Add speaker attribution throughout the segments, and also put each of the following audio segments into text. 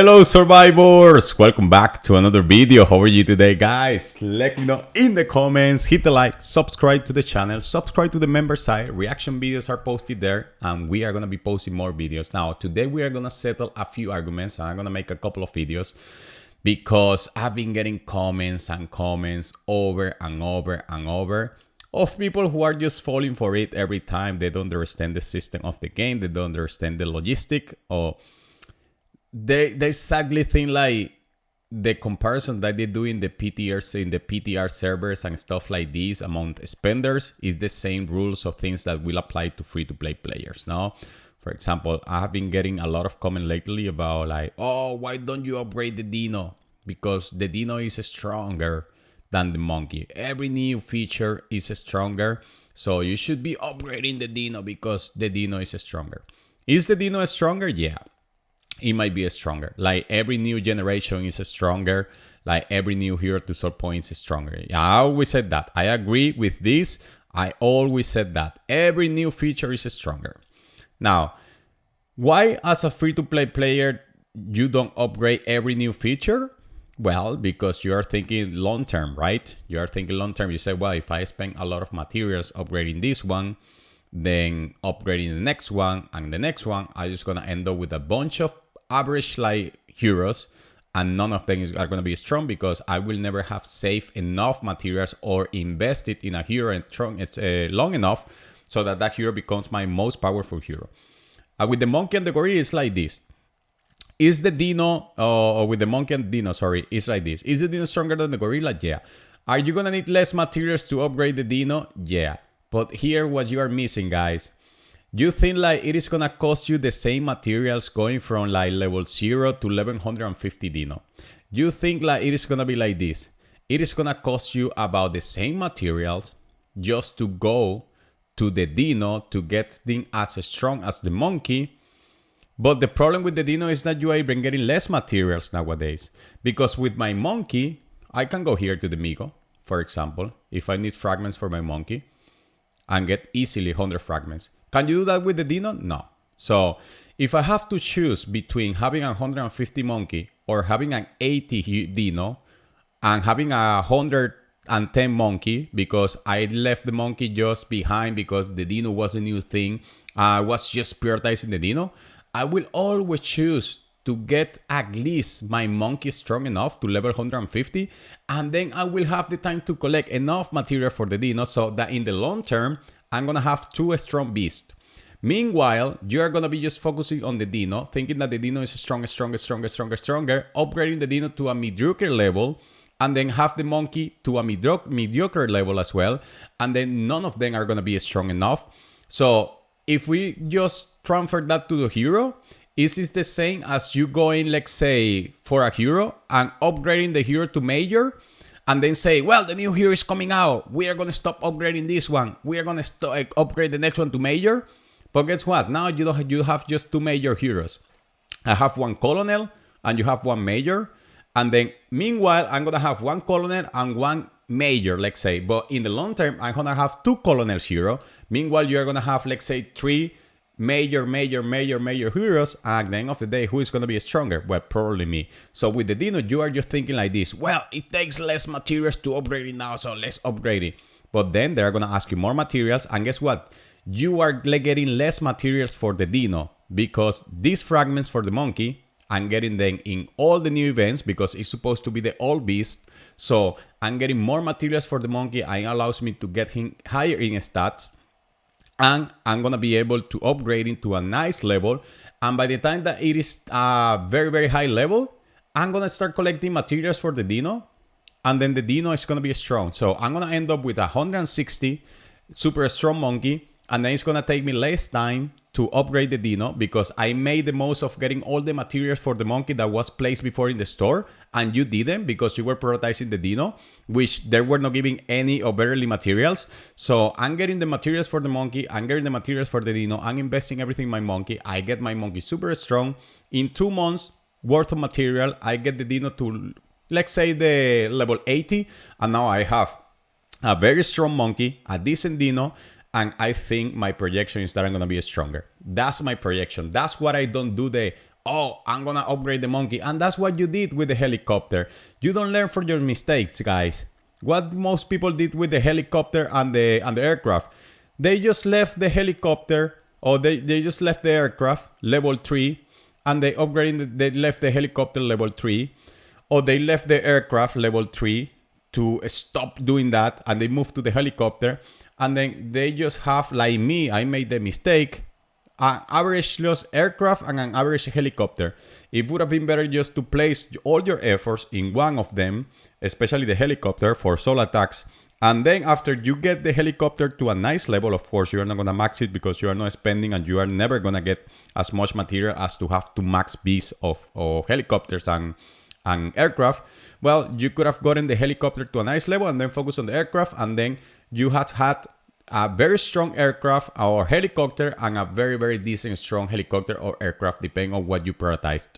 Speaker 1: Hello survivors, welcome back to another video. How are you today, guys? Let me know in the comments. Hit the like, subscribe to the channel, subscribe to the member site. Reaction videos are posted there and we are going to be posting more videos. Now today we are going to settle a few arguments and I'm going to make a couple of videos because I've been getting comments and comments over and over of people who are just falling for it every time. They don't understand the system of the game, they don't understand the logistic, or they exactly think like the comparison that they do in the PTR servers and stuff like this among spenders is the same rules of things that will apply to free-to-play players. Now, for example, I have been getting a lot of comment lately about like, oh, why don't you upgrade the Dino? Because the Dino is stronger than the monkey. Every new feature is stronger, so you should be upgrading the Dino because the Dino is stronger. Is the Dino stronger? Yeah. It might be stronger. Like every new generation is stronger. Like every new hero to sword point is stronger. Yeah, I always said that. I agree with this. I always said that. Every new feature is stronger. Now, why as a free-to-play player you don't upgrade every new feature? Well, because you are thinking long-term, right? You are thinking long-term. You say, well, if I spend a lot of materials upgrading this one, then upgrading the next one and the next one, I'm just gonna end up with a bunch of average like heroes and none of them are gonna be strong because I will never have saved enough materials or invested in a hero long enough so that that hero becomes my most powerful hero. With the monkey and the gorilla, it's like this. Is the Dino, or with the monkey and Dino, sorry, it's like this. Is the Dino stronger than the gorilla? Yeah. Are you gonna need less materials to upgrade the Dino? Yeah. But here what you are missing, guys. You think like it is gonna cost you the same materials going from like level 0 to level 150 Dino. You think like it is gonna be like this. It is gonna cost you about the same materials just to go to the Dino to get things as strong as the monkey. But the problem with the Dino is that you are even getting less materials nowadays. Because with my monkey, I can go here to the Migo, for example, if I need fragments for my monkey, and get easily 100 fragments. Can you do that with the Dino? No. So if I have to choose between having a 150 monkey or having an 80 Dino and having a 110 monkey, because I left the monkey just behind because the Dino was a new thing, I was just prioritizing the Dino, I will always choose to get at least my monkey strong enough to level 150, and then I will have the time to collect enough material for the Dino so that in the long term, I'm gonna have two strong beasts. Meanwhile, you are gonna be just focusing on the Dino, thinking that the Dino is stronger, upgrading the Dino to a mediocre level, and then have the monkey to a mediocre level as well, and then none of them are gonna be strong enough. So if we just transfer that to the hero, is it the same as you going, let's say, for a hero and upgrading the hero to major and then say, well, the new hero is coming out. We are going to stop upgrading this one. We are going to upgrade the next one to major. But guess what? Now you have just two major heroes. I have one colonel and you have one major. And then meanwhile, I'm going to have one colonel and one major, let's say. But in the long term, I'm going to have two colonels hero. Meanwhile, you're going to have, let's say, three major heroes, and at the end of the day, who is going to be stronger? Well, probably me. So with the Dino, you are just thinking like this. Well, it takes less materials to upgrade it now, so let's upgrade it. But then they're going to ask you more materials, and guess what? You are getting less materials for the Dino because these fragments for the monkey, I'm getting them in all the new events because it's supposed to be the old beast. So I'm getting more materials for the monkey, and it allows me to get him higher in stats. And I'm going to be able to upgrade into a nice level. And by the time that it is a very high level, I'm going to start collecting materials for the Dino. And then the Dino is going to be strong. So I'm going to end up with a 160 super strong monkey. And then it's going to take me less time to upgrade the Dino because I made the most of getting all the materials for the monkey that was placed before in the store. And you didn't because you were prioritizing the Dino, which they were not giving any overly materials. So I'm getting the materials for the monkey. I'm getting the materials for the Dino. I'm investing everything in my monkey. I get my monkey super strong. In 2 months worth of material, I get the Dino to, let's say, the level 80. And now I have a very strong monkey, a decent Dino, and I think my projection is that I'm going to be stronger. That's my projection. That's what I don't do the oh, I'm gonna upgrade the monkey. And that's what you did with the helicopter. You don't learn from your mistakes, guys. What most people did with the helicopter and the aircraft, they just left the helicopter, or they just left the aircraft level 3, and they upgraded, they left the helicopter level 3, or they left the aircraft level 3 to stop doing that, and they moved to the helicopter, and then they just have, like me, I made the mistake, an average lost aircraft and an average helicopter. It would have been better just to place all your efforts in one of them, especially the helicopter for solo attacks. And then after you get the helicopter to a nice level, of course, you're not going to max it because you are not spending, and you are never going to get as much material as to have to max bees of helicopters and aircraft. Well, you could have gotten the helicopter to a nice level and then focus on the aircraft, and then you had a very strong aircraft or helicopter and a very, very decent strong helicopter or aircraft, depending on what you prioritized.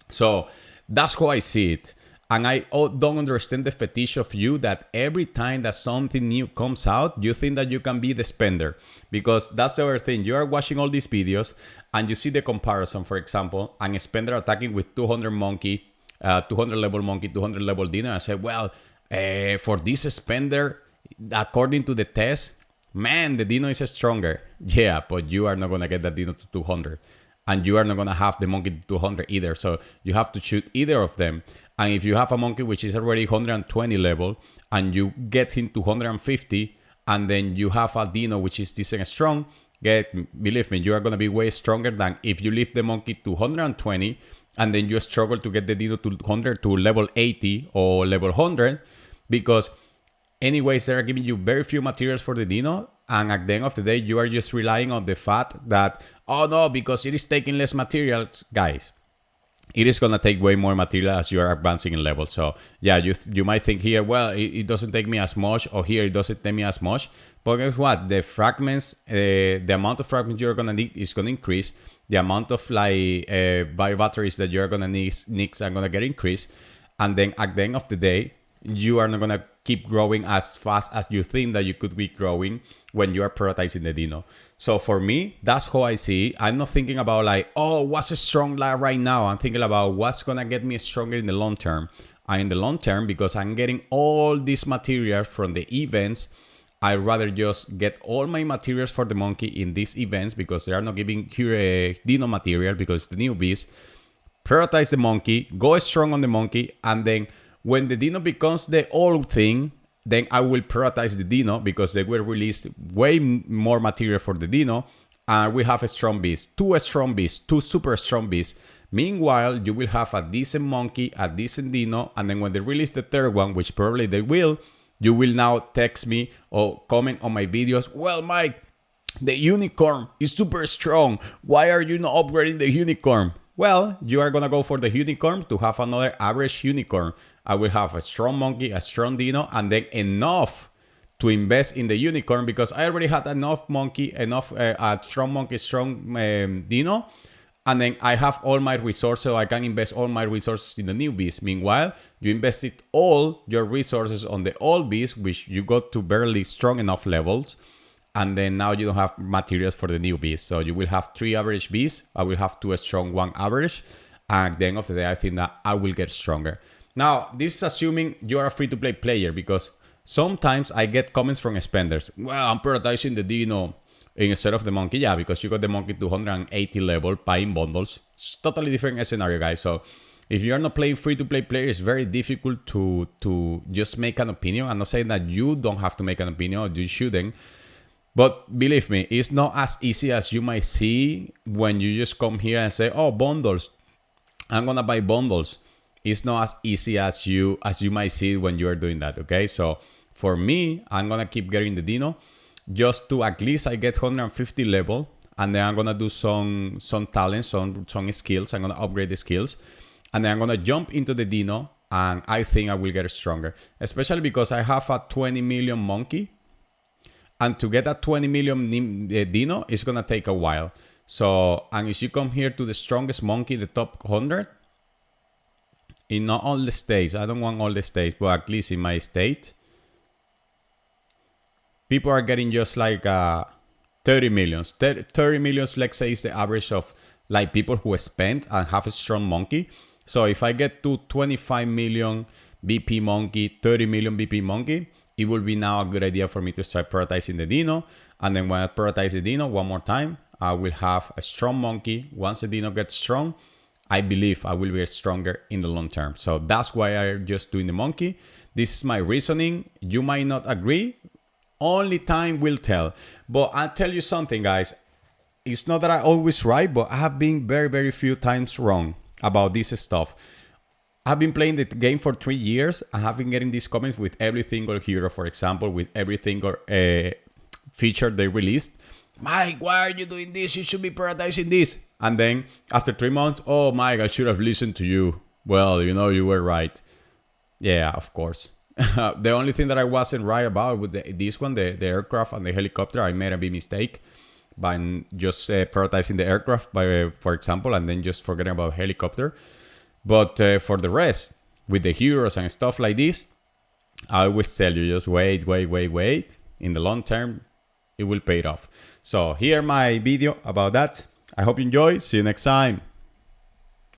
Speaker 1: So that's how I see it. And I don't understand the fetish of you that every time that something new comes out, you think that you can be the spender. Because that's the other thing. You are watching all these videos and you see the comparison, for example, and a spender attacking with 200 monkey, 200 level monkey, 200 level Dino. I said, well, for this spender, according to the test, man, the Dino is stronger. Yeah, but you are not going to get that Dino to 200. And you are not going to have the monkey to 200 either. So you have to shoot either of them. And if you have a monkey which is already 120 level and you get him to 150, and then you have a Dino which is decent strong, believe me, you are going to be way stronger than if you leave the monkey to 120 and then you struggle to get the Dino to 100 to level 80 or level 100, because anyways, they're giving you very few materials for the Dino. And at the end of the day, you are just relying on the fact that, oh no, because it is taking less materials. Guys, it is going to take way more material as you are advancing in level. So yeah, you might think here, well, it doesn't take me as much, or here it doesn't take me as much. But guess what? The fragments, the amount of fragments you're going to need is going to increase. The amount of bio batteries that you're going to need are going to get increased. And then at the end of the day, you are not going to keep growing as fast as you think that you could be growing when you are prioritizing the Dino. So for me, that's how I see it. I'm not thinking about like, oh, what's strong right now? I'm thinking about what's going to get me stronger in the long term. And in the long term, because I'm getting all this material from the events, I'd rather just get all my materials for the monkey in these events, because they are not giving Dino material because the newbies. Prioritize the monkey, go strong on the monkey, and then when the Dino becomes the old thing, then I will prioritize the Dino, because they will release way more material for the Dino. And we have a strong beast, two super strong beasts. Meanwhile, you will have a decent monkey, a decent Dino, and then when they release the third one, which probably they will, you will now text me or comment on my videos, well, Mike, the unicorn is super strong. Why are you not upgrading the unicorn? Well, you are going to go for the unicorn to have another average unicorn. I will have a strong monkey, a strong Dino, and then enough to invest in the unicorn, because I already had enough monkey, a strong monkey, strong Dino, and then I have all my resources, so I can invest all my resources in the new beast. Meanwhile, you invested all your resources on the old beast, which you got to barely strong enough levels, and then now you don't have materials for the new beast. So you will have 3 average beasts. I will have 2 strong, 1 average, and at the end of the day, I think that I will get stronger. Now, this is assuming you are a free-to-play player, because sometimes I get comments from spenders. Well, I'm prioritizing the Dino instead of the monkey. Yeah, because you got the monkey to 180 level buying bundles. It's totally different scenario, guys. So if you are not playing free-to-play player, it's very difficult to just make an opinion. I'm not saying that you don't have to make an opinion, or you shouldn't. But believe me, it's not as easy as you might see when you just come here and say, oh, bundles, I'm going to buy bundles. It's not as easy as you might see when you are doing that, okay? So for me, I'm going to keep getting the Dino just to at least I get 150 level, and then I'm going to do some talents, some skills. I'm going to upgrade the skills, and then I'm going to jump into the Dino, and I think I will get stronger, especially because I have a 20 million monkey, and to get a 20 million Dino, it's going to take a while. So, and if you come here to the strongest monkey, the top 100, in not all the states, I don't want all the states, but at least in my state, people are getting just like 30 millions. 30 millions, let's say, is the average of like people who spend and have a strong monkey. So if I get to 25 million BP monkey, 30 million BP monkey, it will be now a good idea for me to start prioritizing the Dino. And then when I prioritize the Dino one more time, I will have a strong monkey. Once the Dino gets strong, I believe I will be stronger in the long term. So that's why I'm just doing the monkey. This is my reasoning. You might not agree. Only time will tell. But I'll tell you something, guys. It's not that I always right, but I have been very, very few times wrong about this stuff. I've been playing the game for 3 years. I have been getting these comments with every single hero, for example, with every single feature they released. Mike, why are you doing this? You should be prioritizing this. And then after 3 months, oh Mike, I should have listened to you. Well, you know, you were right. Yeah, of course. The only thing that I wasn't right about with this one, the aircraft and the helicopter, I made a big mistake by just prioritizing the aircraft, for example, and then just forgetting about helicopter. But for the rest, with the heroes and stuff like this, I always tell you, just wait. In the long term, it will pay off. So here my video about that. I hope you enjoy. See you next time.